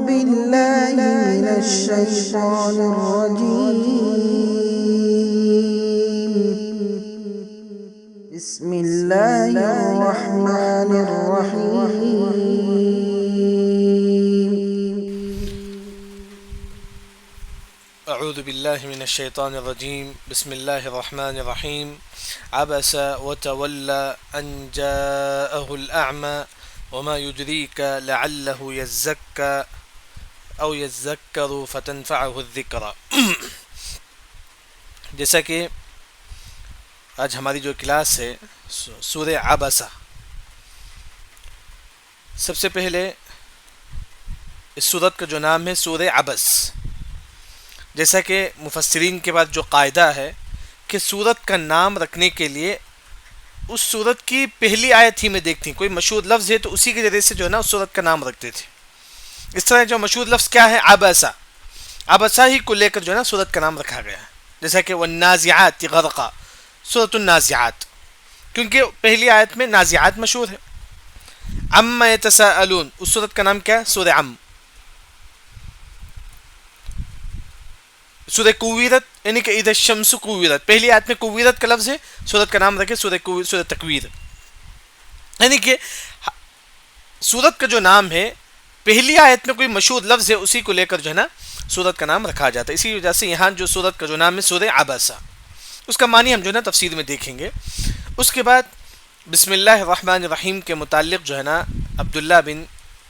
بالله من الشيطان الرجيم بسم الله الرحمن الرحيم أعوذ بالله من الشيطان الرجيم بسم الله الرحمن الرحيم عبس وتولى أن جاءه الأعمى وما يدريك لعله يزكى أو يذكر فتنفعه الذكرى. جیسا کہ آج ہماری جو کلاس ہے سورہ عبسہ، سب سے پہلے اس سورت کا جو نام ہے سورہ عبس، جیسا کہ مفسرین کے بعد جو قاعدہ ہے کہ سورت کا نام رکھنے کے لیے اس سورت کی پہلی آیت ہی میں دیکھتی ہیں، کوئی مشہور لفظ ہے تو اسی کے ذریعے سے جو ہے نا اس سورت کا نام رکھتے تھے. اس طرح جو مشہور لفظ کیا ہے؟ عبسہ، عبسہ ہی کو لے کر جو ہے نا سورت کا نام رکھا گیا ہے. جیسا کہ والنازعات غرقا، سورۃ النازعات، کیونکہ پہلی آیت میں نازعات مشہور ہے. عما یتساءلون، اس سورت کا نام کیا ہے؟ سورہ عم. سورہ کویرت، یعنی کہ اذا الشمس کویرت، پہلی آیت میں کویرت کا لفظ ہے، سورت کا نام رکھے سورہ تکویر. یعنی کہ سورت کا جو نام ہے پہلی آیت میں کوئی مشہور لفظ ہے اسی کو لے کر جو ہے نا سورت کا نام رکھا جاتا ہے. اسی وجہ سے یہاں جو سورت کا جو نام ہے سورہ عبسہ، اس کا معنی ہم جو ہے نا تفسیر میں دیکھیں گے. اس کے بعد بسم اللہ الرحمن الرحیم کے متعلق جو ہے نا عبداللہ بن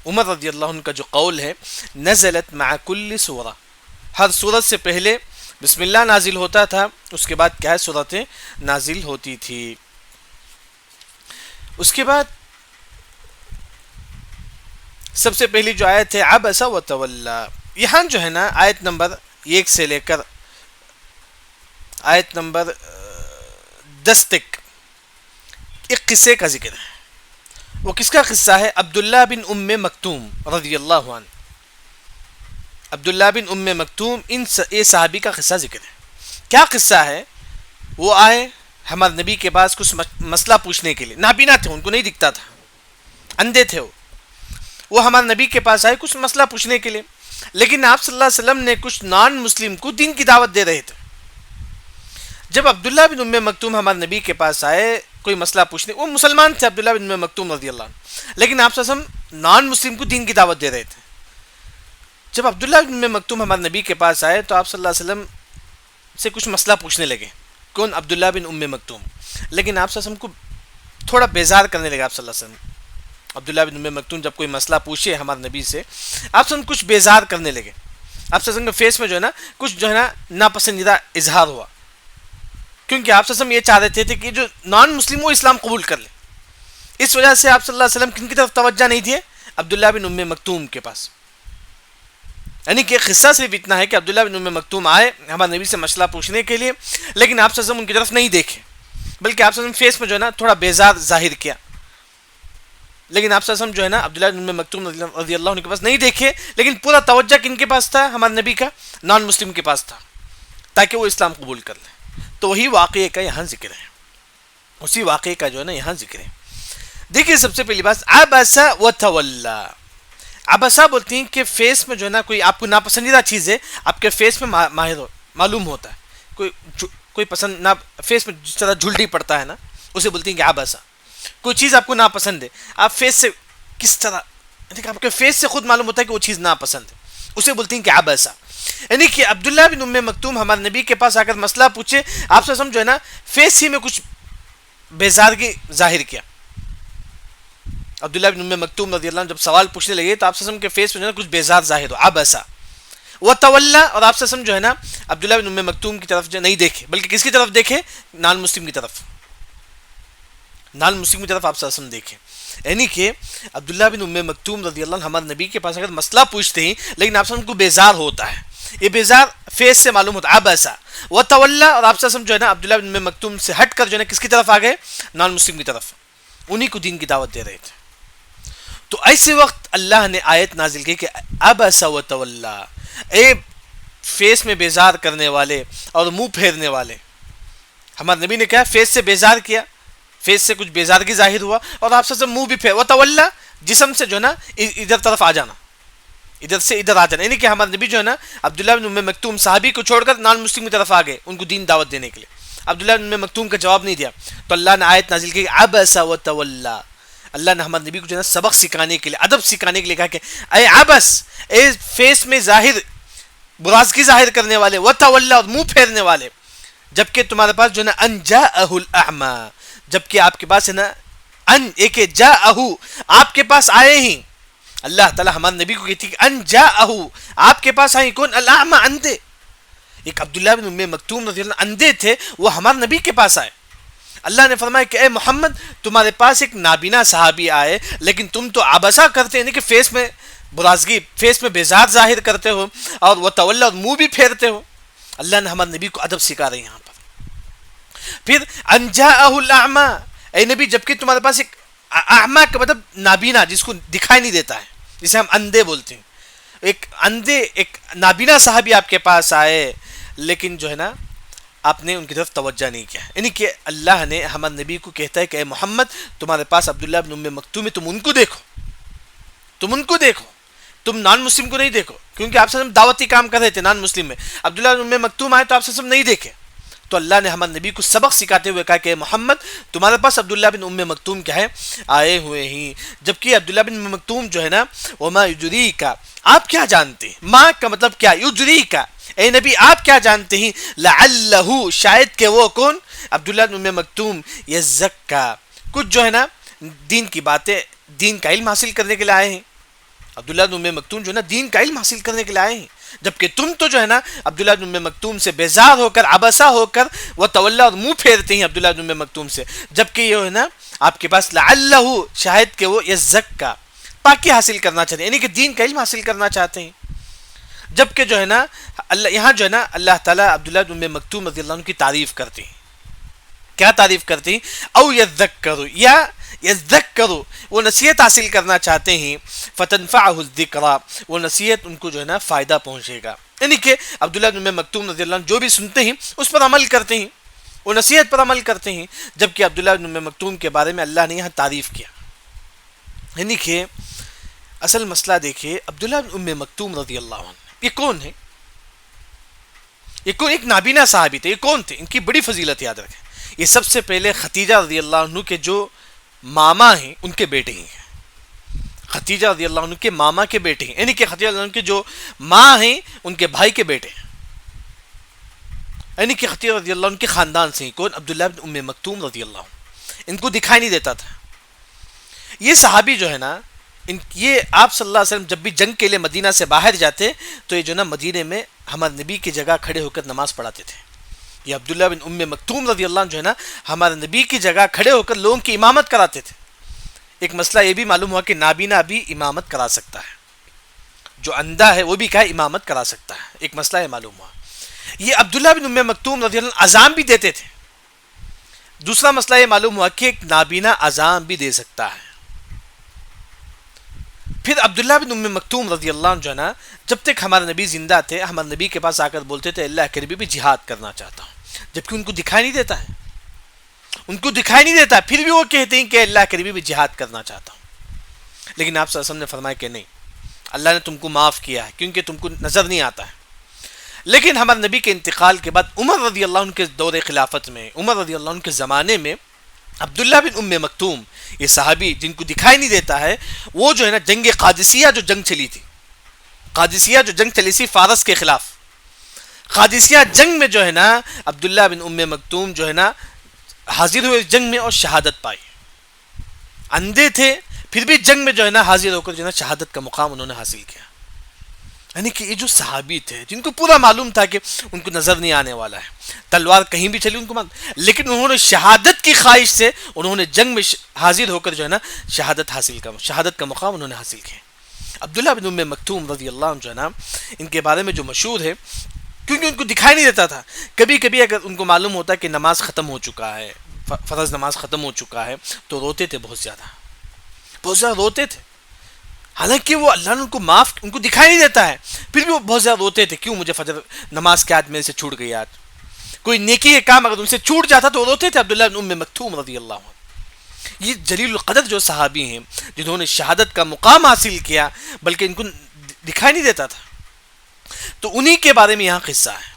عمر رضی اللہ عنہ کا جو قول ہے، نزلت مع کل سورہ، ہر سورت سے پہلے بسم اللہ نازل ہوتا تھا، اس کے بعد کیا ہے سورتیں نازل ہوتی تھی. اس کے بعد سب سے پہلی جو آیت ہے عبس وتولی، یہاں جو ہے نا آیت نمبر 1 سے لے کر آیت نمبر 10 تک ایک قصے کا ذکر ہے. وہ کس کا قصہ ہے؟ عبداللہ بن ام مکتوم رضی اللہ عنہ. عبداللہ بن ام مکتوم یہ صحابی کا قصہ ذکر ہے. کیا قصہ ہے؟ وہ آئے ہمارے نبی کے پاس کچھ مسئلہ پوچھنے کے لیے. نابینا تھے، ان کو نہیں دکھتا تھا، اندھے تھے. وہ ہمارے نبی کے پاس آئے کچھ مسئلہ پوچھنے کے لیے، لیکن آپ صلی اللہ علیہ وسلم نے کچھ نان مسلم کو دین کی دعوت دے رہے تھے. جب عبداللہ بن ام مکتوم ہمارے نبی کے پاس آئے کوئی مسئلہ پوچھنے، وہ مسلمان تھے عبداللہ بن ام مکتوم رضی اللہ عنہ، لیکن آپ صلی اللہ علیہ وسلم نان مسلم کو دین کی دعوت دے رہے تھے. جب عبداللہ بن ام مکتوم ہمارے نبی کے پاس آئے تو آپ صلی اللہ علیہ وسلم سے کچھ مسئلہ پوچھنے لگے. کون؟ عبداللہ بن ام مکتوم. لیکن آپ صلی اللہ علیہ وسلم کو تھوڑا بیزار کرنے لگے. آپ صلی اللہ علیہ وسلم عبداللہ بن ام مکتوم جب کوئی مسئلہ پوچھے ہمارے نبی سے، آپ صلی اللہ علیہ وسلم کچھ بیزار کرنے لگے. آپ صلی اللہ علیہ وسلم کے فیس میں جو ہے نا کچھ جو ہے نا ناپسندیدہ اظہار ہوا، کیونکہ آپ صلی اللہ علیہ وسلم یہ چاہ رہے تھے کہ جو نان مسلم وہ اسلام قبول کر لے. اس وجہ سے آپ صلی اللہ علیہ وسلم کن کی طرف توجہ نہیں دیے؟ عبداللہ بن ام مکتوم کے پاس. یعنی کہ قصہ صرف اتنا ہے کہ عبداللہ بن ام مکتوم آئے ہمارے نبی سے مسئلہ پوچھنے کے لیے، لیکن آپ صلی اللہ علیہ وسلم ان کی طرف نہیں دیکھے، بلکہ آپ صلی اللہ علیہ وسلم فیس میں جو ہے نا تھوڑا بیزار ظاہر کیا. لیکن آپ صلی اللہ علیہ وسلم جو ہے نا عبداللہ بن ام مکتوم رضی اللہ عنہ کے پاس نہیں دیکھے، لیکن پورا توجہ کن کے پاس تھا؟ ہمارے نبی کا نان مسلم کے پاس تھا، تاکہ وہ اسلام قبول کر لیں. تو وہی واقعے کا یہاں ذکر ہے، اسی واقعے کا جو ہے نا یہاں ذکر ہے. دیکھیے سب سے پہلی بات عبس وتولی. عبسہ بولتی ہیں کہ فیس میں جو ہے نا کوئی آپ کو ناپسندیدہ چیز ہے آپ کے فیس میں معلوم ہوتا ہے، کوئی پسند نہ فیس میں جس طرح جھلٹی پڑتا ہے نا اسے بولتی ہیں کہ عبسہ. کوئی چیز آپ کو ناپسند ہے، آپ فیس سے کس طرح آپ کے فیس سے خود معلوم ہوتا ہے کہ وہ چیز ناپسند ہے، اسے بولتی ہیں کہ عبسہ. یعنی کہ عبداللہ بن ام مکتوم ہمارے نبی کے پاس آ کر مسئلہ پوچھے، آپ سے جو ہے نا فیس ہی میں کچھ بیزارگی ظاہر کیا. عبداللہ بن ام مکتوم رضی اللہ عنہ جب سوال پوچھنے لگے تو آپ سے کے فیس میں جو ہے نا کچھ بیزار ظاہر ہو، عبسہ وتولی. اور آپ سے جو ہے نا عبداللہ بن ام مکتوم کی طرف جو نہیں دیکھے، بلکہ کس کی طرف دیکھے؟ نان مسلم کی طرف. نان مسلم کی طرف آپ سے دیکھے. یعنی کہ عبداللہ بن ام مکتوم رضی اللہ عنہ ہمارے نبی کے پاس اگر مسئلہ پوچھتے ہیں لیکن آپ سے کو بیزار ہوتا ہے، یہ بیزار فیس سے معلوم ہوتا ہے. عبسہ وتولی. اور آپ سے جو ہے نا عبداللہ بن ام مکتوم سے ہٹ کر جو ہے نا کس کی طرف آ گئے؟ نان مسلم کی طرف، انہی کو دین کی دعوت دے رہے تھے. تو ایسے وقت اللہ نے آیت نازل کی کہ عبس وتولی، اے فیس میں بیزار کرنے والے اور منہ پھیرنے والے. ہمارے نبی نے کہا فیس سے بیزار کیا، فیس سے کچھ بیزارگی ظاہر ہوا، اور آپ سے منہ بھی پھیر وتولی، جسم سے جو ہے نا ادھر طرف آ جانا، ادھر سے ادھر آ جانا. یعنی کہ ہمارے نبی جو ہے نا عبداللہ بن ام مکتوم صحابی کو چھوڑ کر نان مسلم کی طرف آ گئے ان کو دین دعوت دینے کے لیے. عبداللہ بن ام مکتوم کا جواب نہیں دیا تو اللہ نے آیت نازل کی عبس وتولى. اللہ نے ہمارے نبی کو جو ہے نا سبق سکھانے کے لیے ادب سکھانے کے لیے کہا کہ اے عبس، اے فیس میں ظاہر برازگی ظاہر کرنے والے، وتولى اور منہ پھیرنے والے، جبکہ تمہارے پاس جو ہے نا ان جاءہ الاعمى، جبکہ آپ کے پاس ہے نا ان ایک جاءہ آپ کے پاس آئے ہیں. اللہ تعالیٰ ہمارے نبی کو کہتی کہ ان جاءہ آپ کے پاس آئے کون؟ الاعمى اندھے. ایک عبداللہ بن ام مکتوم رضی اللہ اندھے تھے، وہ ہمارے نبی کے پاس آئے. اللہ نے فرمایا کہ اے محمد تمہارے پاس ایک نابینا صحابی آئے لیکن تم تو عبسہ کرتے یعنی کہ فیس میں برازگی، فیس میں بیزار ظاہر کرتے ہو اور وہ تولی اور منہ بھی پھیرتے ہو. اللہ نے ہمارے نبی کو ادب سکھا رہے ہیں یہاں پر. پھر ان جاءہ الاعمى، اے نبی جبکہ تمہارے پاس ایک اعمى کا مطلب نابینا جس کو دکھائی نہیں دیتا ہے، جسے ہم اندھے بولتے ہیں، ایک اندھے ایک نابینا صحابی آپ کے پاس آئے لیکن جو ہے نا آپ نے ان کی طرف توجہ نہیں کیا. یعنی کہ اللہ نے ہمارے نبی کو کہتا ہے کہ اے محمد تمہارے پاس عبداللہ بن ام مکتوم ہے، تم ان کو دیکھو، تم ان کو دیکھو، تم نان مسلم کو نہیں دیکھو. کیونکہ آپ سے دعوتی کام کر رہے تھے نان مسلم میں، عبداللہ بن ام مکتوم آئے تو آپ سے نہیں دیکھے. تو اللہ نے ہمارے نبی کو سبق سکھاتے ہوئے کہا کہ محمد تمہارے پاس عبداللہ بن ام مکتوم کیا ہے آئے ہوئے ہیں. جبکہ عبداللہ بن ام مکتوم جو ہے نا وما یدریک، آپ کیا جانتے ہیں، ماں کا مطلب کیا، یدریک، اے نبی آپ کیا جانتے ہیں، لعلہ شاید کہ وہ کون، عبداللہ بن ام مکتوم، یزکا کچھ جو ہے نا دین کی باتیں، دین کا علم حاصل کرنے کے لیے آئے ہیں. عبداللہ بن ام مکتوم جو ہے نا دین کا علم حاصل کرنے کے لیے آئے ہیں، جبکہ تم تو جو ہے نا عبداللہ بن ام مکتوم سے بیزار ہو کر عبسہ ہو کر وہ تولی اور منہ پھیرتے ہیں عبداللہ بن ام مکتوم سے. جبکہ یہ ہے نا آپ کے پاس لعلہ شاید کہ وہ یزکا پاکی حاصل کرنا چاہتے ہیں، یعنی کہ دین کا علم حاصل کرنا چاہتے ہیں. جبکہ جو ہے نا اللہ یہاں جو ہے نا اللہ تعالیٰ عبداللہ بن ام مکتوم رضی اللہ عنہ کی تعریف کرتے ہیں. کیا تعریف کرتے ہیں؟ او یذکروا، یا یذکروا وہ نصیحت حاصل کرنا چاہتے ہیں، فتنفعہ الذکریٰ وہ نصیحت ان کو جو ہے نا فائدہ پہنچے گا. یعنی کہ عبداللہ بن ام مکتوم رضی اللہ عنہ جو بھی سنتے ہیں اس پر عمل کرتے ہیں، وہ نصیحت پر عمل کرتے ہیں. جبکہ عبداللہ بن ام مکتوم کے بارے میں اللہ نے یہاں تعریف کیا. یعنی کہ اصل مسئلہ دیکھیے، عبداللہ بن ام مکتوم رضی اللہ عنہ یہ کون ہے؟ یہ کون؟ ایک نابینا صحابی تھے. یہ کون تھے؟ ان کی بڑی فضیلت یاد رکھیں. یہ سب سے پہلے خدیجہ رضی اللہ عنہ کے جو ماما ہیں ان کے بیٹے ہی ہیں. خدیجہ رضی اللہ عنہ کے ماما کے بیٹے ہیں، یعنی کہ خدیجہ رضی اللہ عنہ کے جو ماں ہیں ان کے بھائی کے بیٹے ہیں. یعنی کہ خدیجہ رضی اللہ عنہ کے خاندان سے کون؟ عبداللہ بن ام مکتوم رضی اللہ عنہ. ان کو دکھائی نہیں دیتا تھا. یہ صحابی جو ہے نا یہ آپ صلی اللہ علیہ وسلم جب بھی جنگ کے لیے مدینہ سے باہر جاتے تو یہ جو نا مدینے میں ہمارے نبی کی جگہ کھڑے ہو کر نماز پڑھاتے تھے. یہ عبداللہ بن ام مکتوم رضی اللہ عنہ جو ہے نا ہمارے نبی کی جگہ کھڑے ہو کر لوگوں کی امامت کراتے تھے. ایک مسئلہ یہ بھی معلوم ہوا کہ نابینا بھی امامت کرا سکتا ہے، جو اندھا ہے وہ بھی کیا امامت کرا سکتا ہے. ایک مسئلہ یہ معلوم ہوا. یہ عبداللہ بن ام مکتوم رضی اللہ عنہ اذان بھی دیتے تھے. دوسرا مسئلہ یہ معلوم ہوا کہ ایک نابینا اذان بھی دے سکتا ہے. پھر عبداللہ بن ام مکتوم رضی اللہ عنہ جو ہے نا جب تک ہمارے نبی زندہ تھے ہمارے نبی کے پاس آ کر بولتے تھے اللہ کے نبی بھی جہاد کرنا چاہتا ہوں، جبکہ ان کو دکھائی نہیں دیتا ہے، ان کو دکھائی نہیں دیتا، پھر بھی وہ کہتے ہیں کہ اللہ کے نبی بھی جہاد کرنا چاہتا ہوں. لیکن آپ صلی اللہ علیہ وسلم نے فرمایا کہ نہیں، اللہ نے تم کو معاف کیا ہے کیونکہ تم کو نظر نہیں آتا ہے. لیکن ہمارے نبی کے انتقال کے بعد عمر رضی اللہ عنہ کے دور خلافت میں، عمر رضی اللہ عنہ کے زمانے میں عبداللہ بن ام مکتوم یہ صحابی جن کو دکھائی نہیں دیتا ہے، وہ جو ہے نا جنگ قادسیہ جو جنگ چلی تھی، قادسیہ جو جنگ چلی تھی فارس کے خلاف، قادسیہ جنگ میں جو ہے نا عبداللہ بن ام مکتوم جو ہے نا حاضر ہوئے جنگ میں اور شہادت پائی. اندھے تھے پھر بھی جنگ میں جو ہے نا حاضر ہو کر جو ہے نا شہادت کا مقام انہوں نے حاصل کیا. یعنی کہ یہ جو صحابی تھے جن کو پورا معلوم تھا کہ ان کو نظر نہیں آنے والا ہے، تلوار کہیں بھی چلی ان کو معلوم، لیکن انہوں نے شہادت کی خواہش سے انہوں نے جنگ میں حاضر ہو کر جو ہے نا شہادت کا مقام انہوں نے حاصل کیا. عبداللہ بن ام مکتوم رضی اللہ عنہ جو ہے نا ان کے بارے میں جو مشہور ہے کیونکہ ان کو دکھائی نہیں دیتا تھا، کبھی کبھی اگر ان کو معلوم ہوتا کہ نماز ختم ہو چکا ہے، فرض نماز ختم ہو چکا ہے تو روتے تھے، بہت زیادہ روتے تھے. حالانکہ وہ اللہ نے ان کو معاف، ان کو دکھائی نہیں دیتا ہے پھر بھی وہ بہت زیادہ روتے تھے، کیوں مجھے فجر نماز کے آج میرے سے چھوٹ گئی. آج کوئی نیکی کے کام اگر ان سے چھوٹ جاتا تو روتے تھے عبداللہ بن ام مکتوم رضی اللہ عنہ. یہ جلیل القدر جو صحابی ہیں جنہوں نے شہادت کا مقام حاصل کیا، بلکہ ان کو دکھائی نہیں دیتا تھا. تو انہی کے بارے میں یہاں قصہ ہے.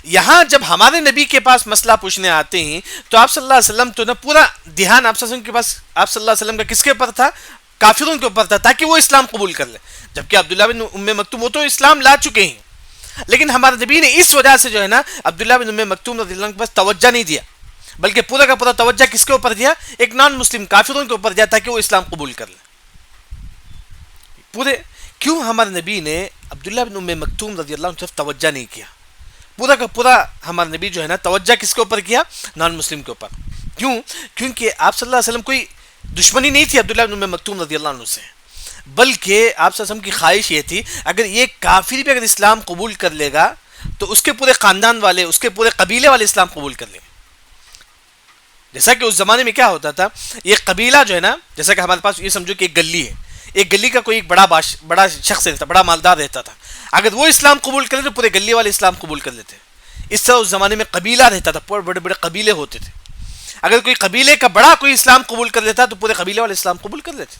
یہاں جب ہمارے نبی کے پاس مسئلہ پوچھنے آتے ہیں تو آپ صلی اللہ علیہ وسلم تو نا پورا دھیان آپ صلی اللہ علیہ وسلم کے پاس آپ صلی اللہ علیہ وسلم کا کس کے اوپر تھا؟ کافروں کے اوپر تھا، تاکہ وہ اسلام قبول کر لے. جبکہ عبداللہ بن ام مکتوم وہ تو اسلام لا چکے ہیں، لیکن ہمارے نبی نے اس وجہ سے جو ہے نا عبداللہ بن ام مکتوم رضی اللہ عنہ کے پاس توجہ نہیں دیا، بلکہ پورا کا پورا توجہ کس کے اوپر دیا؟ ایک نان مسلم کافروں کے اوپر دیا، تاکہ وہ اسلام قبول کر لے. پورے کیوں ہمارے نبی نے عبداللہ بن ام مکتوم رضی اللہ عنہ کی طرف توجہ نہیں کیا؟ پورا کا پورا ہمارے نبی جو ہے نا توجہ کس کے اوپر کیا؟ نان مسلم کے اوپر. کیوں؟ کیونکہ آپ صلی اللہ علیہ وسلم کوئی دشمنی نہیں تھی عبداللہ بن ام مکتوم رضی اللہ عنہ سے، بلکہ آپ صلی اللہ علیہ وسلم کی خواہش یہ تھی اگر یہ کافر بھی اگر اسلام قبول کر لے گا تو اس کے پورے خاندان والے، اس کے پورے قبیلے والے اسلام قبول کر لیں گے. جیسا کہ اس زمانے میں کیا ہوتا تھا، یہ قبیلہ جو ہے نا، جیسا کہ ہمارے پاس یہ سمجھو کہ ایک گلی ہے، ایک گلی کا کوئی ایک بڑا شخص رہتا، بڑا مالدار رہتا تھا. اگر وہ اسلام قبول کر لے تو پورے گلی والے اسلام قبول کر لیتے. اس طرح اس زمانے میں قبیلہ رہتا تھا، بڑے بڑے قبیلے ہوتے تھے. اگر کوئی قبیلے کا بڑا کوئی اسلام قبول کر لیتا تو پورے قبیلے والے اسلام قبول کر لیتے.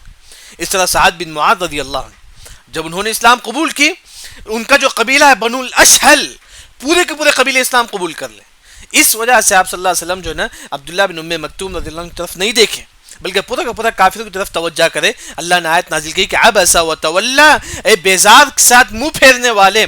اس طرح سعد بن معاذ رضی اللہ عنہ جب انہوں نے اسلام قبول کی، ان کا جو قبیلہ ہے بنو الاشہل، پورے کے پورے قبیلے اسلام قبول کر لے. اس وجہ سے آپ صلی اللہ علیہ وسلم جو ہے نا عبداللہ بن ام مکتوم رضی اللہ عنہ کی طرف نہیں دیکھے، بلکہ پورا کا پورا کافروں کی طرف توجہ کرے. اللہ نے آیت نازل کی کہ عبس وتولی، اے بیزار کے ساتھ منہ پھیرنے والے،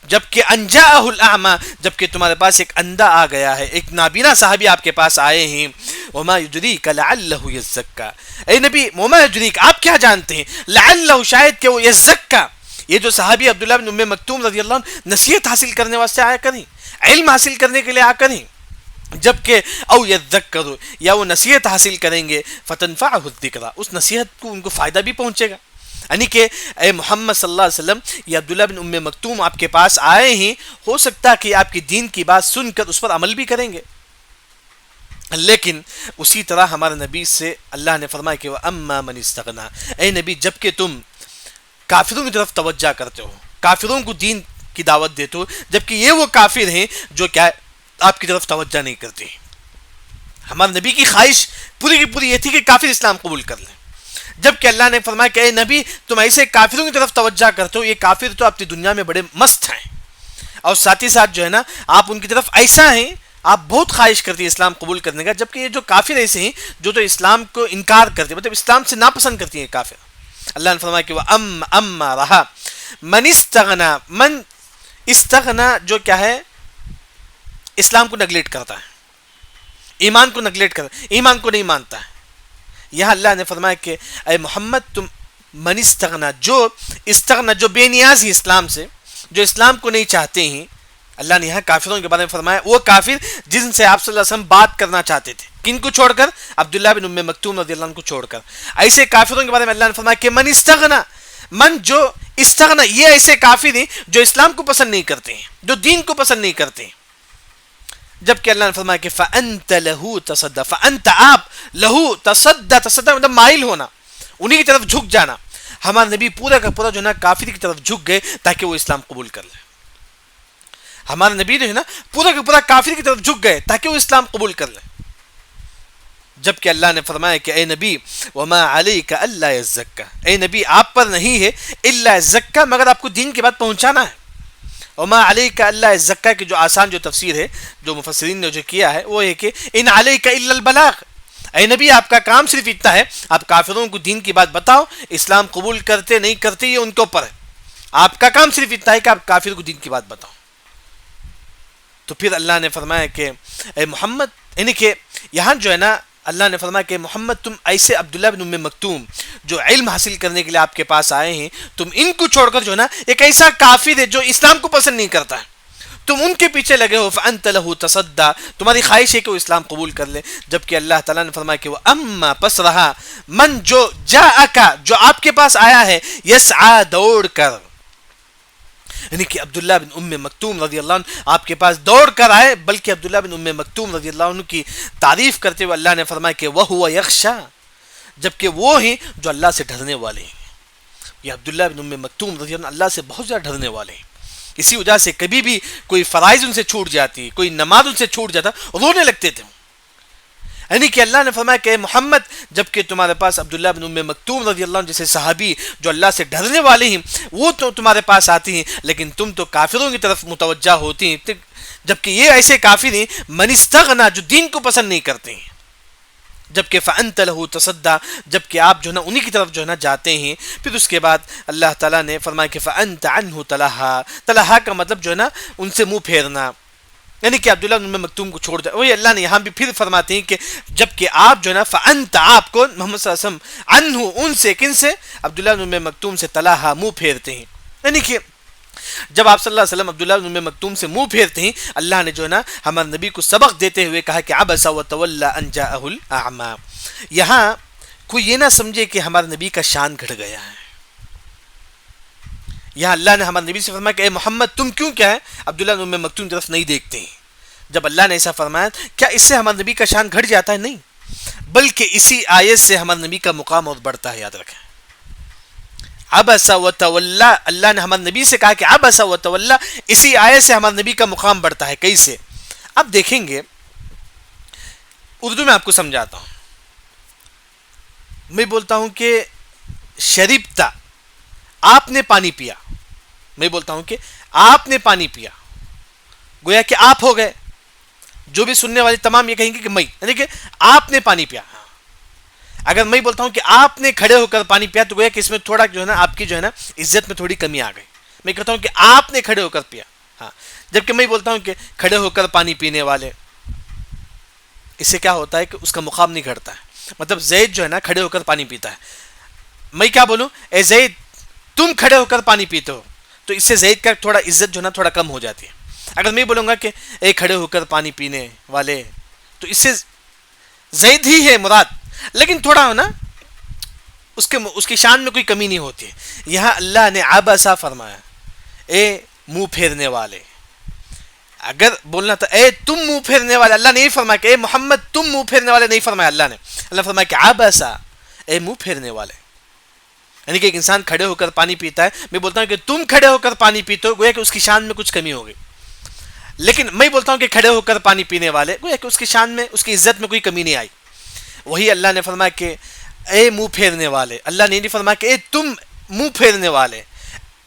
جبکہ انجاءہ الاعمی، جبکہ تمہارے پاس ایک اندھا آ گیا ہے، ایک نابینا صحابی آپ کے پاس آئے ہیں. وما یدریک لعلہ یزکا، اے نبی وما یدریک آپ کیا جانتے ہیں، لعلہ شاید کہ وہ یزکا، یہ جو صحابی عبداللہ بن ام مکتوم رضی اللہ عنہ نصیحت حاصل کرنے واسطے آیا کریں، علم حاصل کرنے کے لیے آ کریں، جبکہ او یذکر، یا وہ نصیحت حاصل کریں گے، فتنفعہ الذکرہ، اس نصیحت کو ان کو فائدہ بھی پہنچے گا. یعنی کہ اے محمد صلی اللہ علیہ وسلم، یہ عبداللہ بن ام مکتوم آپ کے پاس آئے ہیں، ہو سکتا کہ آپ کی دین کی بات سن کر اس پر عمل بھی کریں گے. لیکن اسی طرح ہمارے نبی سے اللہ نے فرمایا کہ وَأَمَّا مَنِ اسْتَغْنَا، اے نبی جبکہ تم کافروں کی طرف توجہ کرتے ہو، کافروں کو دین کی دعوت دیتے ہو، جبکہ یہ وہ کافر ہیں جو کیا آپ کی طرف توجہ نہیں کرتے. ہمارے نبی کی خواہش پوری کی پوری یہ تھی کہ کافر اسلام قبول کر لیں، جبکہ اللہ نے فرمایا کہ اے نبی تم ایسے کافروں کی طرف توجہ کرتے ہو، یہ کافر تو اپنی دنیا میں بڑے مست ہیں، اور ساتھ ہی ساتھ جو ہے نا آپ ان کی طرف ایسا ہیں، آپ بہت خواہش کرتے ہیں اسلام قبول کرنے کا، جبکہ یہ جو کافر ایسے ہیں جو تو اسلام کو انکار کرتے ہیں، مطلب اسلام سے ناپسند کرتی ہیں کافر. اللہ نے فرمایا کہ وہ اما رہا من استغنا، من استغنا جو کیا ہے اسلام کو نگلیکٹ کرتا ہے، ایمان کو نگلیکٹ کرتا ہے، ایمان کو نہیں مانتا ہے. یہاں اللہ نے فرمایا کہ اے محمد تم من استغنا، جو بے نیاز ہیں اسلام سے، جو اسلام کو نہیں چاہتے ہیں. اللہ نے یہاں کافروں کے بارے میں فرمایا وہ کافر جن سے آپ صلی اللہ علیہ وسلم بات کرنا چاہتے تھے، کن کو چھوڑ کر؟ عبداللہ بن ام مکتوم رضی اللہ عنہ کو چھوڑ کر. ایسے کافروں کے بارے میں اللہ نے فرمایا کہ من استغنا، من جو استغنا، یہ ایسے کافر ہیں جو اسلام کو پسند نہیں کرتے ہیں، جو دین کو پسند نہیں کرتے ہیں. جبکہ اللہ نے فرمایا کہ فَأَنْتَ لَهُ تَصَدَّى، فَأَنْتَ آپ لَهُ تَصَدَّى، تصدّى مطلب مائل ہونا، انہی کی طرف جھک جانا. ہمارے نبی پورا کا پورا جو ہے نا کافر کی طرف جھک گئے تاکہ وہ اسلام قبول کر لیں. ہمارے نبی جو ہے نا پورا کا پورا کافر کی طرف جھک گئے تاکہ وہ اسلام قبول کر لیں. جبکہ اللہ نے فرمایا کہ اے نبی وما علیک الا یزکا، اے نبی آپ پر نہیں ہے الا یزکا، مگر آپ کو دین کی بات پہنچانا ہے. وما علیک الا یزکا کی جو آسان جو تفسیر ہے جو مفسرین نے جو کیا ہے وہ ہے کہ ان علیک الا البلاغ، اے نبی آپ کا کام صرف اتنا ہے آپ کافروں کو دین کی بات بتاؤ، اسلام قبول کرتے نہیں کرتے یہ ان کے اوپر ہے، آپ کا کام صرف اتنا ہے کہ آپ کافر کو دین کی بات بتاؤ. تو پھر اللہ نے فرمایا کہ اے محمد، یعنی کہ یہاں جو ہے نا اللہ نے فرمایا کہ محمد تم ایسے عبداللہ بن ام مکتوم جو علم حاصل کرنے کے لیے آپ کے پاس آئے ہیں، تم ان کو چھوڑ کر جو ہے نا ایک ایسا کافر ہے جو اسلام کو پسند نہیں کرتا ہے، تم ان کے پیچھے لگے ہو. فَأَنْتَ لَهُ تَصَدَّى، تمہاری خواہش ہے کہ وہ اسلام قبول کر لے. جبکہ اللہ تعالیٰ نے فرمایا کہ وہ اما پس رہا من جو جاءکا، جو آپ کے پاس آیا ہے، یسعى دوڑ کر، یعنی کہ عبداللہ بن ام مکتوم رضی اللہ عنہ آپ کے پاس دوڑ کر آئے. بلکہ عبداللہ بن ام مکتوم رضی اللہ عنہ کی تعریف کرتے ہوئے اللہ نے فرمایا کہ وَهُوَ يَخْشَى، جبکہ وہ ہیں جو اللہ سے ڈرنے والے ہیں. یہ عبداللہ بن ام مکتوم رضی اللہ عنہ اللہ سے بہت زیادہ ڈرنے والے ہیں. اسی وجہ سے کبھی بھی کوئی فرائض ان سے چھوٹ جاتی، کوئی نماز ان سے چھوٹ جاتا، رونے لگتے تھے. یعنی کہ اللہ نے فرمایا کہ محمد جبکہ تمہارے پاس عبداللہ بن ام مکتوم رضی اللہ عنہ جیسے صحابی جو اللہ سے ڈرنے والے ہیں وہ تو تمہارے پاس آتی ہیں، لیکن تم تو کافروں کی طرف متوجہ ہوتی ہیں، جبکہ یہ ایسے کافر ہیں من استغنا جو دین کو پسند نہیں کرتے ہیں، جبکہ فانت له تصدى جبکہ آپ جو ہے نا انہی کی طرف جو ہے نا جاتے ہیں۔ پھر اس کے بعد اللہ تعالیٰ نے فرمایا کہ فانت عنه تلہا، تلہا کا مطلب جو ہے نا ان سے منہ پھیرنا، یعنی کہ عبداللہ بن ام مکتوم کو چھوڑ دیا۔ وہی اللہ نے یہاں بھی پھر فرماتے ہیں کہ جبکہ آپ جو ہے نا فانت آپ کو محمد صلی اللہ علیہ وسلم عنہ ان سے کن سے عبداللہ بن ام مکتوم سے تلہا منہ پھیرتے ہیں، یعنی کہ جب آپ صلی اللہ علیہ وسلم عبداللہ بن ام مکتوم سے منہ پھیرتے ہیں اللہ نے جو ہے نا ہمارے نبی کو سبق دیتے ہوئے کہا کہ عبس وتولى ان جاءه الاعمى۔ یہاں کوئی یہ نہ سمجھے کہ ہمارے نبی کا شان گھٹ گیا ہے، یہاں اللہ نے ہمارے نبی سے فرمایا کہ اے محمد تم کیوں کیا ہے عبداللہ بن ام مکتوم کی طرف نہیں دیکھتے ہیں۔ جب اللہ نے ایسا فرمایا کیا اس سے ہمارے نبی کا شان گھٹ جاتا ہے؟ نہیں، بلکہ اسی آیت سے ہمارے نبی کا مقام اور بڑھتا ہے۔ یاد رکھیں عبس وتولى، اللہ نے ہمارے نبی سے کہا کہ عبس وتولى، اسی آیت سے ہمارے نبی کا مقام بڑھتا ہے۔ کیسے؟ اب دیکھیں گے، اردو میں آپ کو سمجھاتا ہوں۔ میں بولتا ہوں کہ شربتا، آپ نے پانی پیا، میں بولتا ہوں کہ آپ نے پانی پیا، گویا کہ آپ ہو گئے، جو بھی سننے والے تمام یہ کہیں گے کہ میں، یعنی کہ آپ نے پانی پیا۔ اگر میں بولتا ہوں کہ آپ نے کھڑے ہو کر پانی پیا تو گویا کہ اس میں تھوڑا جو ہے نا آپ کی جو ہے نا عزت میں تھوڑی کمی آ گئی۔ میں کہتا ہوں کہ آپ نے کھڑے ہو کر پیا، ہاں، جبکہ میں بولتا ہوں کہ کھڑے ہو کر پانی پینے والے، اس سے کیا ہوتا ہے کہ اس کا مقام نہیں گھٹتا ہے۔ مطلب زید جو ہے نا کھڑے ہو کر پانی پیتا ہے، میں کیا بولوں اے زید تم کھڑے ہو کر پانی پیتے ہو، تو اس سے زید کا تھوڑا عزت جو ہے نا تھوڑا کم ہو جاتی ہے۔ اگر میں بولوں گا کہ اے کھڑے ہو کر پانی پینے والے، تو اس سے زید ہی ہے مراد، لیکن تھوڑا ہو نا اس کی شان میں کوئی کمی نہیں ہوتی ہے۔ یہاں اللہ نے عبسا فرمایا، اے منہ پھیرنے والے، اگر بولنا تھا اے تم منہ پھیرنے والے، اللہ نے یہ فرمایا کہ اے محمد تم منہ پھیرنے والے نہیں فرمایا، اللہ فرمایا کہ عبسا، اے منہ پھیرنے والے، یعنی کہ ایک انسان کھڑے ہو کر پانی پیتا ہے، میں بولتا ہوں کہ تم کھڑے ہو کر پانی پیتے ہو، گویا کہ اس کی شان میں کچھ کمی ہو گئی، لیکن میں بولتا ہوں کہ کھڑے ہو کر پانی پینے والے، گویا کہ اس کی شان میں اس کی عزت میں کوئی کمی نہیں آئی۔ وہی اللہ نے فرمایا کہ اے منہ پھیرنے والے، اللہ نے نہیں فرمایا کہ اے تم منہ پھیرنے والے،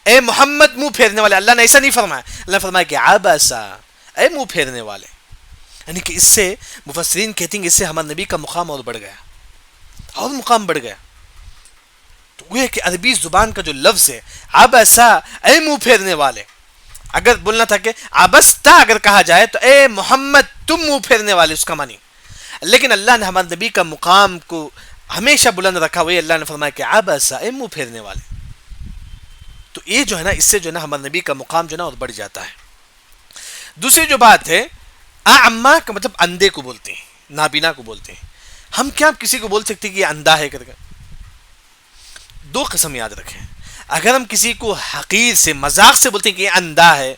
اے محمد منہ پھیرنے والے، اللہ نے ایسا نہیں فرمایا، اللہ نے فرمایا کہ عبسا، اے منہ پھیرنے والے، یعنی کہ اس سے مفسرین کہتے ہیں کہ اس سے ہمارے نبی کا مقام اور بڑھ گیا، اور مقام بڑھ گیا۔ تو وہ ہے کہ عربی زبان کا جو لفظ ہے عبسا، اے منہ پھیرنے والے، اگر بولنا تھا کہ عبستا اگر کہا جائے تو اے محمد تم منہ پھیرنے والے، اس کا معنی، لیکن اللہ نے ہمارے نبی کا مقام کو ہمیشہ بلند رکھا، وہی اللہ نے فرمایا کہ عبسا، اے منہ پھیرنے والے۔ تو یہ جو ہے نا اس سے جو ہے نا ہمارے نبی کا مقام جو ہے نا اور بڑھ جاتا ہے۔ دوسری جو بات ہے اعما کا مطلب اندھے کو بولتے ہیں، نابینا کو بولتے ہیں۔ ہم کیا کسی کو بول سکتے ہیں کہ یہ اندھا ہے کر کے؟ دو قسم یاد رکھیں، اگر ہم کسی کو حقیر سے مذاق سے بولتے ہیں کہ یہ اندھا ہے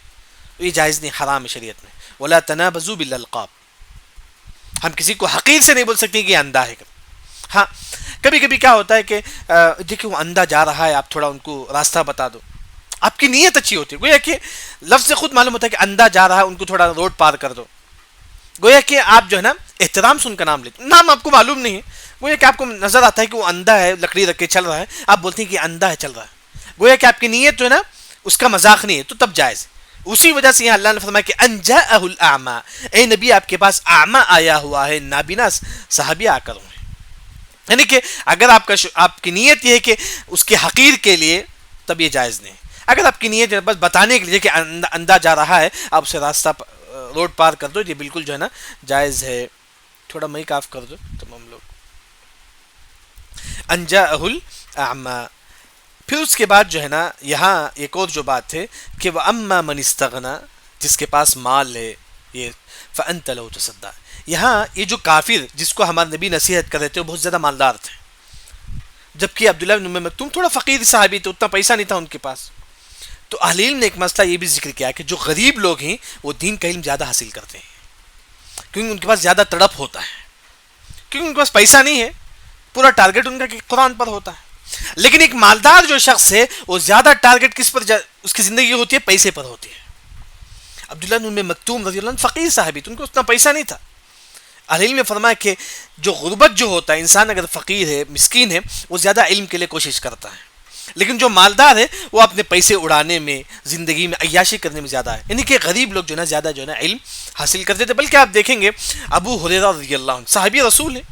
تو یہ جائز نہیں، حرام ہے شریعت میں، ولا تنابزوا بالالقاب، ہم کسی کو حقیر سے نہیں بول سکتے کہ یہ اندھا ہے۔ ہاں کبھی کبھی کیا ہوتا ہے کہ دیکھیں وہ اندھا جا رہا ہے، آپ تھوڑا ان کو راستہ بتا دو، آپ کی نیت اچھی ہوتی ہے، گویا کہ لفظ سے خود معلوم ہوتا ہے کہ اندھا جا رہا ہے، ان کو تھوڑا روڈ پار کر دو، گویا کہ آپ جو ہے نا احترام سے ان کا نام لیتے، نام آپ کو معلوم نہیں ہے، گویا کہ آپ کو نظر آتا ہے کہ وہ اندھا ہے، لکڑی رکھ کے چل رہا ہے، آپ بولتے ہیں کہ اندھا ہے چل رہا ہے، گویا کہ آپ کی نیت جو ہے نا اس کا مذاق نہیں ہے، تو تب جائز۔ اسی وجہ سے یہاں اللہ نے فرمایا کہ ان جاءہ الاعمى، اے نبی آپ کے پاس اعمى آیا ہوا ہے، نابینا صحابی آ کر ہوئے، یعنی کہ اگر آپ کی نیت یہ ہے کہ اس کے حقیر کے لیے تب یہ جائز نہیں، اگر آپ کی نیت بس بتانے کے لیے کہ اندھا جا رہا ہے آپ اسے راستہ روڈ پار کر دو، یہ بالکل جو ہے نا جائز ہے۔ تھوڑا مائک آف کر دو تمام لوگ۔ ان جاءہ الاعمى، پھر اس کے بعد جو ہے نا یہاں ایک اور جو بات ہے کہ وَأَمَّا مَنِ اسْتَغْنَى، جس کے پاس مال ہے، یہ فَأَنْتَ لَهُ تَصَدَّى، یہاں یہ جو کافر جس کو ہمارے نبی نصیحت کر رہے تھے وہ بہت زیادہ مالدار تھے، جبکہ عبداللہ بن ام مکتوم تھوڑا فقیر صحابی تھے، اتنا پیسہ نہیں تھا ان کے پاس۔ تو اہل علم نے ایک مسئلہ یہ بھی ذکر کیا کہ جو غریب لوگ ہیں وہ دین کا علم زیادہ حاصل کرتے ہیں، کیونکہ ان کے پاس زیادہ تڑپ ہوتا ہے، کیونکہ ان کے پاس پیسہ نہیں ہے، پورا ٹارگٹ ان کا قرآن پر ہوتا ہے۔ لیکن ایک مالدار جو شخص ہے وہ زیادہ ٹارگٹ کس پر اس کی زندگی ہوتی ہے؟ پیسے پر ہوتی ہے۔ عبداللہ بن ام مکتوم رضی اللہ عنہ فقیر صحابی تھے، ان کو اتنا پیسہ نہیں تھا، اہل علم نے فرمایا کہ جو غربت جو ہوتا ہے، انسان اگر فقیر ہے، مسکین ہے، وہ زیادہ علم کے لیے کوشش کرتا ہے، لیکن جو مالدار ہے وہ اپنے پیسے اڑانے میں، زندگی میں عیاشی کرنے میں زیادہ ہے. یعنی کہ غریب لوگ جو ہے نا زیادہ جو ہے نا علم حاصل کرتے تھے. بلکہ آپ دیکھیں گے ابو ہریرہ رضی اللہ عنہ صحابی رسول ہیں،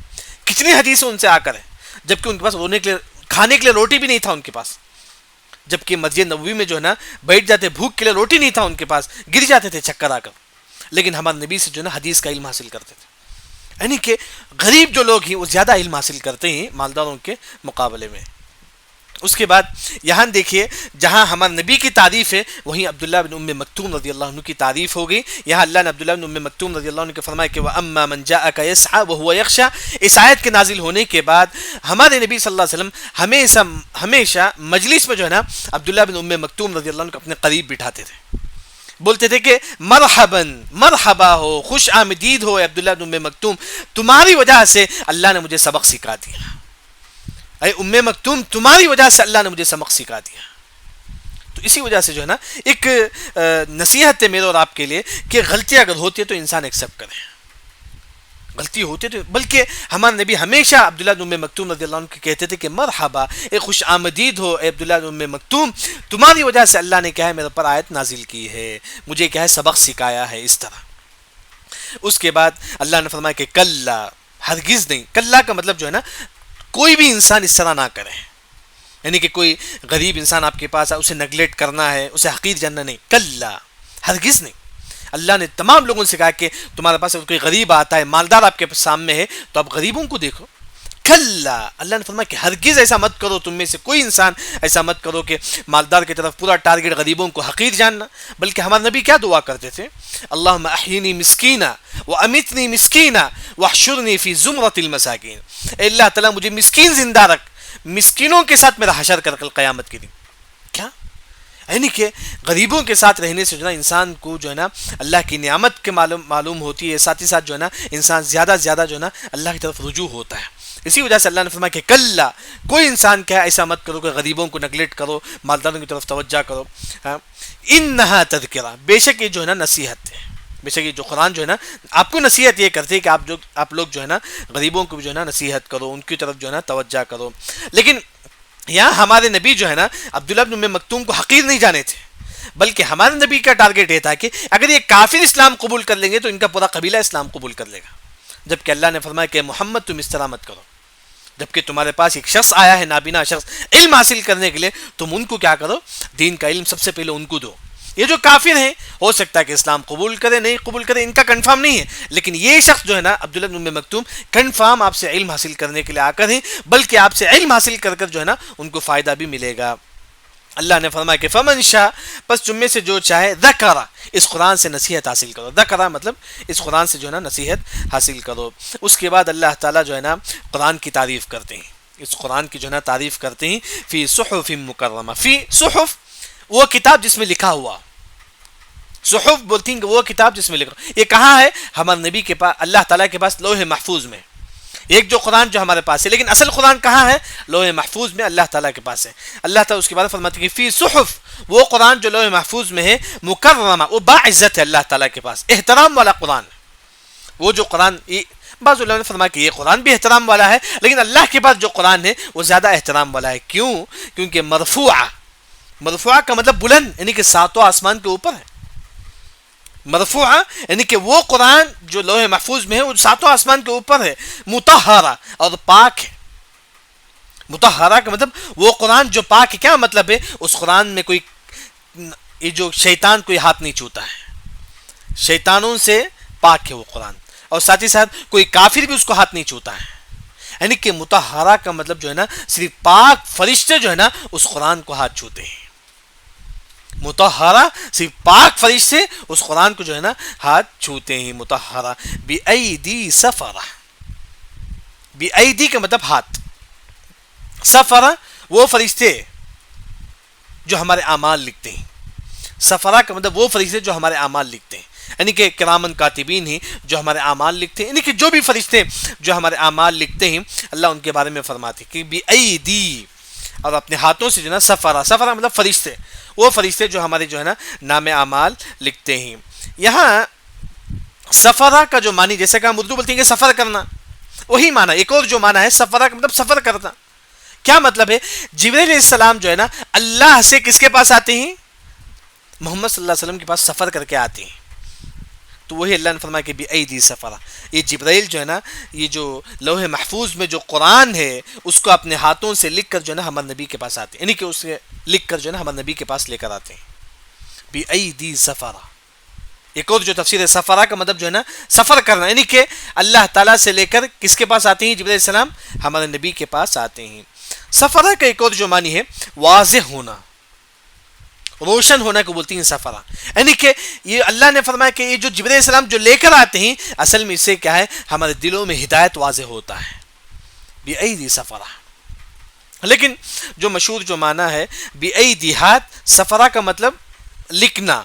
کتنی حدیثیں ان سے آ کر ہیں، جبکہ ان کے پاس رونے کے لیے، کھانے کے لیے روٹی بھی نہیں تھا ان کے پاس، جبکہ مسجد نبوی میں جو ہے نا بیٹھ جاتے، بھوک کے لیے روٹی نہیں تھا ان کے پاس، گر جاتے تھے چکر آ کر، لیکن ہمارے نبی سے جو ہے نا حدیث کا علم حاصل کرتے تھے. یعنی کہ غریب جو لوگ ہیں وہ زیادہ علم حاصل کرتے ہیں مالداروں کے مقابلے میں. اس کے بعد یہاں دیکھیے جہاں ہمارے نبی کی تعریف ہے وہیں عبداللہ بن ام مکتوم رضی اللہ عنہ کی تعریف ہو گئی. یہاں اللہ نے عبداللہ بن ام مکتوم رضی اللہ عنہ کو فرمایا کہ وَأَمَّا مَنْ جَاءَكَ يَسْعَى وَهُوَ يَخْشَى. اس آیت کے نازل ہونے کے بعد ہمارے نبی صلی اللہ علیہ وسلم ہمیشہ مجلس میں جو ہے نا عبداللہ بن ام مکتوم رضی اللہ عنہ کو اپنے قریب بٹھاتے تھے، بولتے تھے کہ مرحباً، مرحبا ہو، خوش آمدید ہو عبداللہ بن ام مکتوم، تمہاری وجہ سے اللہ نے مجھے سبق سکھا دیا. اے ام مکتوم، تمہاری وجہ سے اللہ نے مجھے سبق سکھا دیا. تو اسی وجہ سے جو ہے نا ایک نصیحت ہے میرے اور آپ کے لیے کہ غلطی اگر ہوتی ہے تو انسان ایکسیپٹ کرے، غلطی ہوتی ہے تو. بلکہ ہمارے نبی ہمیشہ عبداللہ بن ام مکتوم رضی اللہ عنہ کو کہتے تھے کہ مرحبا، اے خوش آمدید ہو اے عبداللہ بن ام مکتوم، تمہاری وجہ سے اللہ نے کیا ہے میرے پر آیت نازل کی ہے، مجھے کیا ہے سبق سکھایا ہے. اس طرح اس کے بعد اللہ نے فرمایا کہ کلا، ہرگز نہیں. کلا کا مطلب جو ہے نا کوئی بھی انسان اس طرح نہ کرے. یعنی کہ کوئی غریب انسان آپ کے پاس ہے، اسے نیگلیکٹ کرنا ہے، اسے حقیر جاننا نہیں. کلا، ہرگز نہیں. اللہ نے تمام لوگوں سے کہا کہ تمہارے پاس اگر کوئی غریب آتا ہے، مالدار آپ کے سامنے ہے، تو آپ غریبوں کو دیکھو. کلا، اللہ نے فرمایا کہ ہرگز ایسا مت کرو، تم میں سے کوئی انسان ایسا مت کرو کہ مالدار کی طرف پورا ٹارگٹ غریبوں کو حقیر جاننا. بلکہ ہمارے نبی کیا دعا کرتے تھے؟ اللہم احینی مسکینہ وامیتنی مسکینہ واحشرنی فی زمرۃ المساکین. اے اللہ تعالیٰ مجھے مسکین زندہ رکھ، مسکینوں کے ساتھ میرا حشر کر کل قیامت کے دن. کیا؟ یعنی کہ غریبوں کے ساتھ رہنے سے جو ہے نا انسان کو جو ہے نا اللہ کی نعمت کے معلوم ہوتی ہے، ساتھ ہی ساتھ جو ہے نا انسان زیادہ زیادہ جو ہے نا اللہ کی طرف رجوع ہوتا ہے. اسی وجہ سے اللہ نے فرمایا کہ کلا، کوئی انسان کیا ایسا مت کرو کہ غریبوں کو نیگلیکٹ کرو، مالداروں کی طرف توجہ کرو. انہا تذکرہ، بے شک یہ جو ہے نا نصیحت ہے. بے شک یہ جو قرآن جو ہے نا آپ کو نصیحت یہ کرتے ہیں کہ آپ لوگ جو ہے نا غریبوں کو جو ہے نا نصیحت کرو، ان کی طرف جو ہے نا توجہ کرو. لیکن یہاں ہمارے نبی جو ہے نا عبداللہ بن ام مکتوم کو حقیر نہیں جانے تھے، بلکہ ہمارے نبی کا ٹارگٹ یہ تھا کہ اگر یہ کافر اسلام قبول کر لیں گے تو ان کا پورا قبیلہ اسلام قبول کر لے گا. جبکہ اللہ نے فرمایا کہ محمد تم اس طرح مت کرو، جبکہ تمہارے پاس ایک شخص آیا ہے، نابینا شخص، علم حاصل کرنے کے لیے، تم ان کو کیا کرو؟ دین کا علم سب سے پہلے ان کو دو. یہ جو کافر ہیں ہو سکتا ہے کہ اسلام قبول کرے، نہیں قبول کرے، ان کا کنفرم نہیں ہے، لیکن یہ شخص جو ہے نا عبداللہ بن ام مکتوم کنفرم آپ سے علم حاصل کرنے کے لیے آ کر ہیں، بلکہ آپ سے علم حاصل کر کر جو ہے نا ان کو فائدہ بھی ملے گا. اللہ نے فرمایا کہ فمن شاء، پس تم میں سے جو چاہے، ذکر، اس قرآن سے نصیحت حاصل کرو. ذکر مطلب اس قرآن سے جو ہے نا نصیحت حاصل کرو. اس کے بعد اللہ تعالیٰ جو ہے نا قرآن کی تعریف کرتے ہیں، اس قرآن کی جو ہے نا تعریف کرتے ہیں. فی صحف مکرمہ، فی صحف وہ کتاب جس میں لکھا ہوا، صحف بولتی ہیں کہ وہ کتاب جس میں لکھا. یہ کہاں ہے؟ ہمارے نبی کے پاس، اللہ تعالیٰ کے پاس لوح محفوظ میں. ایک جو قرآن جو ہمارے پاس ہے، لیکن اصل قرآن کہاں ہے؟ لوح محفوظ میں اللہ تعالیٰ کے پاس ہے. اللہ تعالیٰ اس کے بعد فرماتے ہیں کہ فی صحف، وہ قرآن جو لوح محفوظ میں ہے، مکرمہ، وہ باعزت ہے اللہ تعالیٰ کے پاس، احترام والا قرآن. وہ جو قرآن، بعض علماء نے فرمایا کہ یہ قرآن بھی احترام والا ہے، لیکن اللہ کے پاس جو قرآن ہے وہ زیادہ احترام والا ہے. کیوں؟ کیونکہ مرفوعہ، مرفوعہ کا مطلب بلند، یعنی کہ ساتوں آسمان کے اوپر ہے. مرفوعہ یعنی کہ وہ قرآن جو لوح محفوظ میں ہے وہ ساتوں آسمان کے اوپر ہے. مطہرہ، اور پاک ہے. مطہرہ کا مطلب وہ قرآن جو پاک ہے. کیا مطلب ہے؟ اس قرآن میں کوئی، یہ جو شیطان کوئی ہاتھ نہیں چھوتا ہے، شیطانوں سے پاک ہے وہ قرآن، اور ساتھ ہی ساتھ کوئی کافر بھی اس کو ہاتھ نہیں چھوتا ہے. یعنی کہ مطہرہ کا مطلب جو ہے نا صرف پاک فرشتے جو ہے نا اس قرآن کو ہاتھ چھوتے ہیں. مطہرہ صرف پاک فرشتے اس قرآن کو جو ہے نا ہاتھ چھوتے ہیں. مطہرہ بِأَيْدِي سَفَرَةٍ، بِأَيْدِي کا مطلب ہاتھ، سفرہ وہ فرشتے جو ہمارے اعمال لکھتے ہیں. سفرہ کا مطلب وہ فرشتے جو ہمارے اعمال لکھتے ہیں، یعنی کہ کرامن کاتبین ہیں جو ہمارے اعمال لکھتے ہیں. یعنی کہ جو بھی فرشتے جو ہمارے اعمال لکھتے ہیں اللہ ان کے بارے میں فرماتے ہیں کہ بِأَيْدِي، اور اپنے ہاتھوں سے جو ہے نا سفرہ، سفرہ مطلب فرشتے، وہ فرشتے جو ہمارے جو ہے نا نام اعمال لکھتے ہیں. یہاں سفرہ کا جو معنی، جیسے کہ ہم اردو بولتے ہیں کہ سفر کرنا، وہی معنی ایک اور جو معنی ہے سفرہ کا مطلب سفر کرنا. کیا مطلب ہے؟ جبرائیل علیہ السلام جو ہے نا اللہ سے کس کے پاس آتے ہیں؟ محمد صلی اللہ علیہ وسلم کے پاس سفر کر کے آتے ہیں. تو وہی اللہ نے فرمایا کہ بِأَيْدِي سفرہ، یہ جبرائیل جو ہے نا یہ جو لوح محفوظ میں جو قرآن ہے اس کو اپنے ہاتھوں سے لکھ کر جو ہے نا ہمارے نبی کے پاس آتے ہیں، یعنی کہ اسے لکھ کر جو ہے نا ہمارے نبی کے پاس لے کر آتے ہیں. بِأَيْدِي سفرہ. ایک اور جو تفسیر ہے سفرہ کا مطلب جو ہے نا سفر کرنا، یعنی کہ اللہ تعالیٰ سے لے کر کس کے پاس آتے ہیں؟ جبرائیل علیہ السلام ہمارے نبی کے پاس آتے ہیں. سفرہ کا ایک اور جو معنی ہے واضح ہونا، روشن ہونا کو بولتی ہیں سفرہ. یعنی کہ یہ اللہ نے فرمایا کہ یہ جو جبرائیل علیہ السلام جو لے کر آتے ہیں اصل میں اس سے کیا ہے؟ ہمارے دلوں میں ہدایت واضح ہوتا ہے. بِأَيْدِي سفرہ. لیکن جو مشہور جو معنی ہے بِأَيْدِي ہاتھ، سفرہ کا مطلب لکھنا،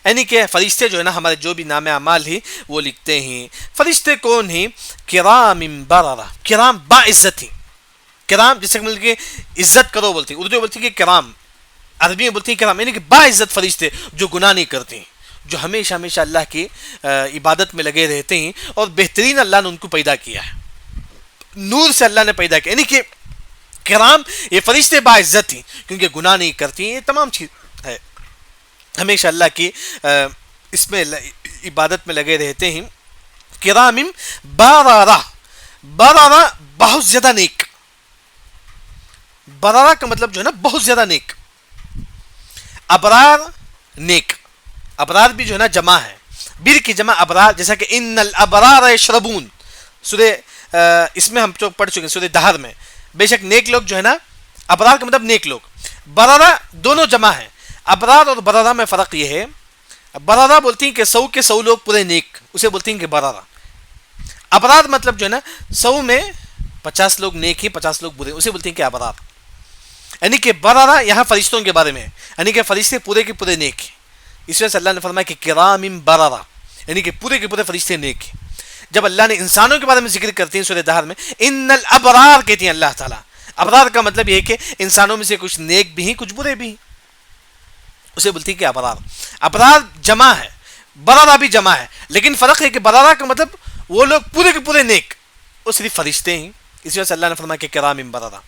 یعنی کہ فرشتے جو ہے نا ہمارے جو بھی نام اعمال ہیں وہ لکھتے ہیں. فرشتے کون ہیں؟ کرام بررہ. کرام باعزت ہیں. کرام جیسے کہ مطلب کہ عزت کرو بولتے ہیں، اردو بولتے ہیں کہ کرام، عربی میں بولتے ہیں کرام، یعنی کہ باعزت فرشتے جو گناہ نہیں کرتے ہیں، جو ہمیشہ ہمیشہ اللہ کی عبادت میں لگے رہتے ہیں، اور بہترین اللہ نے ان کو پیدا کیا ہے، نور سے اللہ نے پیدا کیا، یعنی کہ کرام یہ فرشتے باعزت ہیں کیونکہ گناہ نہیں کرتی ہیں. یہ تمام چیز ہے ہمیشہ اللہ کی اس میں عبادت میں لگے رہتے ہیں. کرام بررہ. بررہ بہت زیادہ نیک. بررہ کا مطلب جو ہے نا بہت زیادہ نیک. ابرار نیک، ابرار بھی جو ہے نا جمع ہے، بر کی جمع ابرار، جیسا کہ ان الابرار یشربون، سورہ اس میں ہم جو پڑھ چکے ہیں سورہ دہر میں. بے شک نیک لوگ جو ہے نا، ابرار کا مطلب نیک لوگ. بررہ دونوں جمع ہے. ابرار اور بررہ میں فرق یہ ہے، بررہ بولتی ہیں کہ 100 کے 100 لوگ پورے نیک، اسے بولتی ہیں کہ بررہ. ابرار مطلب جو ہے نا 100 میں 50 لوگ نیک ہیں 50 لوگ برے، اسے بولتے ہیں کہ ابرار. یعنی کہ بررہ یہاں فرشتوں کے بارے میں ہے، یعنی کہ فرشتے پورے کے پورے نیک ہیں. اس وجہ سے اللہ نے فرمایا کہ کرام بررہ، یعنی کہ پورے کے پورے فرشتے نیک ہیں. جب اللہ نے انسانوں کے بارے میں ذکر کرتے ہیں سورہ دہر میں ان الابرار کہتی ہیں اللہ تعالیٰ. ابرار کا مطلب یہ ہے کہ انسانوں میں سے کچھ نیک بھی ہیں کچھ برے بھی ہیں، اسے بولتی ہے کہ ابرار. ابرار جمع ہے، بررہ بھی جمع ہے، لیکن فرق ہے کہ بررہ کا مطلب وہ لوگ پورے کے پورے نیک، وہ صرف فرشتے ہیں. اس وجہ سے اللہ نے فرمایا کہ کرام بررہ.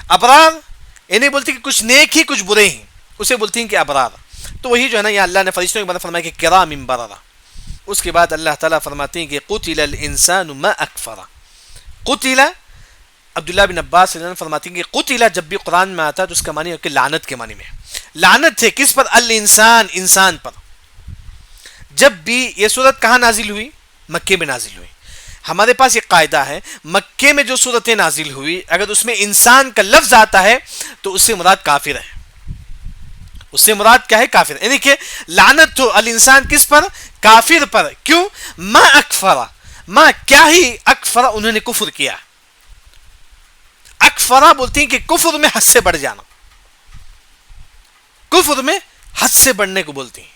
ابرار یہ نہیں بولتی کہ کچھ نیک ہی کچھ برے ہیں، اسے بولتی ہیں کہ ابرار. تو وہی جو ہے نا یہ اللہ نے فرشتوں کے بارے میں فرمایا کہ کرام بررہ. اس کے بعد اللہ تعالیٰ فرماتے ہیں کہ قتل الانسان ما اکفرہ. قتل، عبداللہ بن عباس فرماتے ہیں کہ قتل جب بھی قرآن میں آتا ہے تو اس کا معنی ہے کہ لعنت کے معنی میں. لعنت ہے کس پر؟ الانسان، انسان پر. جب بھی یہ سورت کہاں نازل ہوئی؟ مکے میں نازل ہوئی. ہمارے پاس ایک قاعدہ ہے، مکے میں جو صورتیں نازل ہوئی اگر اس میں انسان کا لفظ آتا ہے تو اس سے مراد کافر ہے. اس سے مراد کیا ہے؟ کافر. یعنی کہ لعنت ہو الانسان کس پر؟ کافر پر. کیوں؟ ما اکفرہ. ما کیا ہی اکفرہ، انہوں نے کفر کیا. اکفرہ بولتے ہیں کہ کفر میں حد سے بڑھ جانا، کفر میں حد سے بڑھنے کو بولتے ہیں.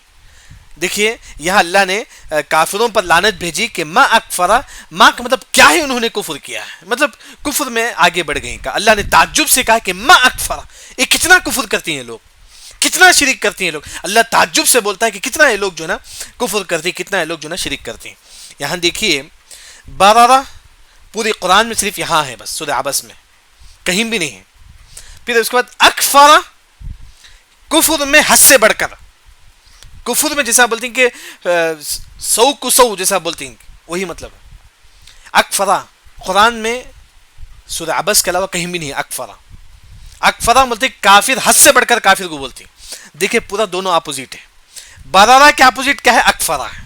دیکھیے یہاں اللہ نے کافروں پر لعنت بھیجی کہ ما اکفرہ. ما کا مطلب کیا ہے انہوں نے کفر کیا ہے، مطلب کفر میں آگے بڑھ گئے. کا اللہ نے تعجب سے کہا کہ ما اکفرہ، یہ کتنا کفر کرتی ہیں لوگ، کتنا شرک کرتی ہیں لوگ. اللہ تعجب سے بولتا ہے کہ کتنا یہ لوگ جو ہے نا کفر کرتے ہیں، کتنا یہ لوگ جو ہے نا شرک کرتے ہیں. یہاں دیکھیے بررہ پوری قرآن میں صرف یہاں ہے، بس سورہ عبس میں، کہیں بھی نہیں ہے. پھر اس کے بعد اکفرہ، کفر میں حد سے بڑھ کر. کفر میں جیسا بولتے ہیں کہ 100 کو 100 جیسا بولتے ہیں، وہی مطلب ہے. اکفرہ قرآن میں سورہ عبس کے علاوہ کہیں بھی نہیں ہے. اکفرہ، اکفرہ بولتے ہیں کافر، حد سے بڑھ کر کافر کو بولتے ہیں. دیکھیں پورا دونوں اپوزٹ ہے. بررہ کے اپوزٹ کیا ہے؟ اکفرہ ہے.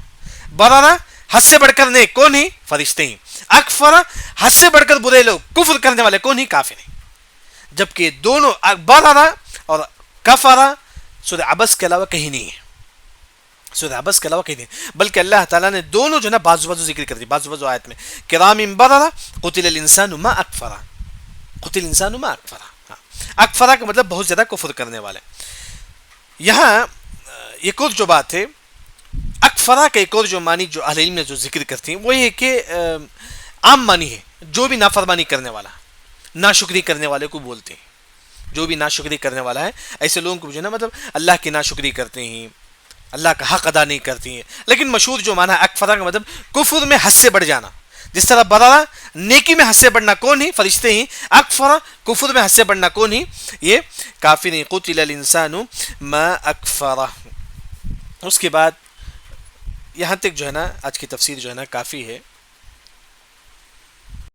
بررہ حد سے بڑھ کر نیک، کون ہی؟ فرشتے ہیں. اکفرہ حد سے بڑھ کر برے لوگ، کفر کرنے والے، کون ہی؟ کافر ہیں. جبکہ دونوں بررہ اور کفرہ سورہ عبس کے علاوہ کہیں نہیں ہے، سورہ عبس کے علاوہ کہیں نہیں، بلکہ اللہ تعالیٰ نے دونوں جو ہے نا بازو بازو ذکر کر دی. بازو بازو آیت میں کرام بررہ، قتل الانسان ما اکفرہ. قتل الانسان ما اکفرہ. اکفرہ کا مطلب بہت زیادہ کفر کرنے والے. یہاں ایک اور جو بات ہے، اکفرہ کا ایک اور جو معنی جو اہل علم نے جو ذکر کرتے ہیں وہ یہ کہ عام معنی ہے جو بھی نافرمانی کرنے والا، ناشکری کرنے والے کو بولتے ہیں. جو بھی ناشکری کرنے والا ہے ایسے لوگوں کو جو ہے نا مطلب اللہ کی ناشکری کرتے ہیں، اللہ کا حق ادا نہیں کرتی ہیں. لیکن مشہور جو معنی اکفرہ کا مطلب کفر میں حد سے بڑھ جانا. جس طرح برا نیکی میں حد سے بڑھنا کون ہی؟ فرشتے ہی. اکفرہ کفر میں حد سے بڑھنا کون ہی؟ یہ کافر نہیں. قتل الانسان ما اکفرہ. اس کے بعد یہاں تک جو ہے نا آج کی تفسیر جو ہے نا کافی ہے.